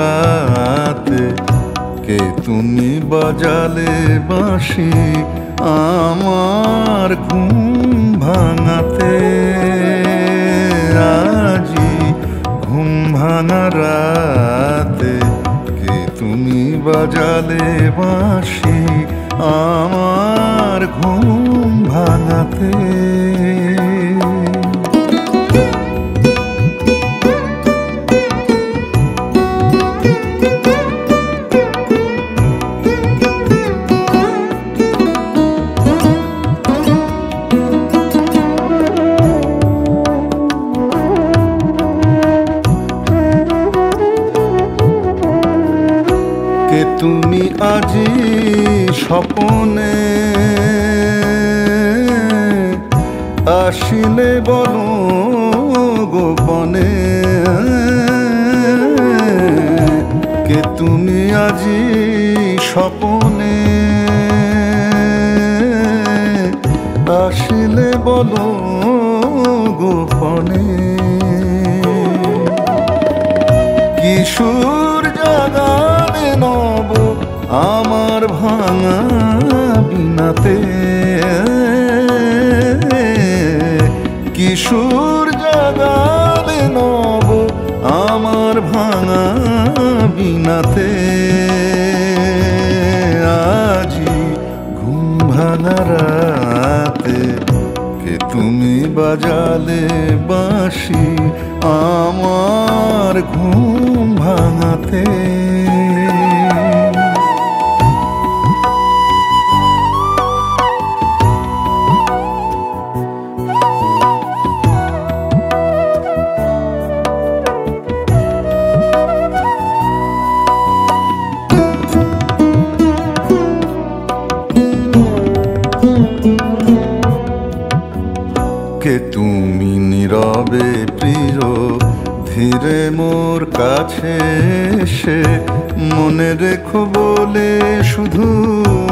রাতে কে তুমি বাজালে বাঁশি আমার ঘুম ভাঙাতে। আজি ঘুম ভাঙা রাতে কে তুমি বাজালে বাঁশি আমার ঘুম ভাঙাতে। কে তুমি আজি স্বপনে আসিলে বলো গোপনে। কে তুমি আজি স্বপনে আসিলে বলো গোপনে। কিশোর জাগাবে নব আমার ভাঙা বিনাতে। কিশোর জাগাবে নব আমার ভাঙা বিনাতে। আজি ঘুম ভাঙা রাতে কে তুমি বাজালে বাঁশি আমার ঘুম ভাঙাতে। কে তুমি নীরবে প্রিয় ধীরে মোর কাছে এসে মনে রেখো বলে শুধু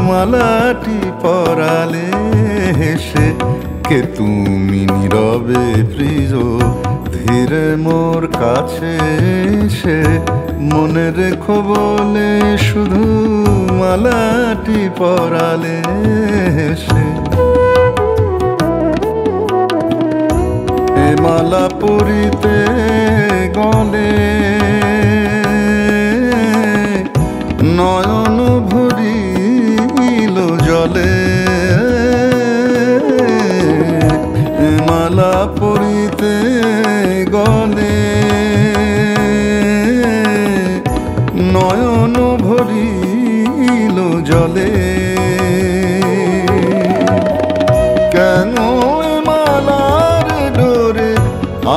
মালাটি পরালে হেসে। কে তুমি নীরবে প্রিয় ধীরে মোর কাছে এসে মনে রেখো বলে শুধু মালাটি পরালে হেসে। মালা পরিতে গলে নয়ন ভরিল জলে। মালা পরিতে গলে নয়ন ভরিল জলে। কেন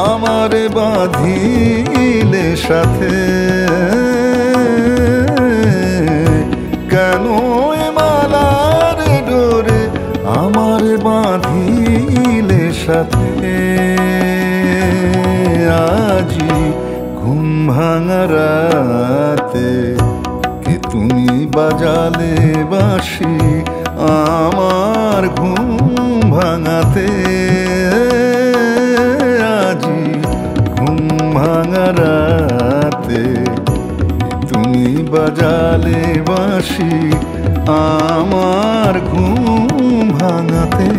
আমার বাঁধিলে সাথে। কেন মালার ডোরে আমার বাঁধিলে সাথে। আজি ঘুম ভাঙা রাতে কে তুমি বাজালে বাঁশি আমার ঘুম ভাঙাতে। ভাঙা রাতে তুমি বাজালে বাঁশি আমার ঘুম ভাঙাতে।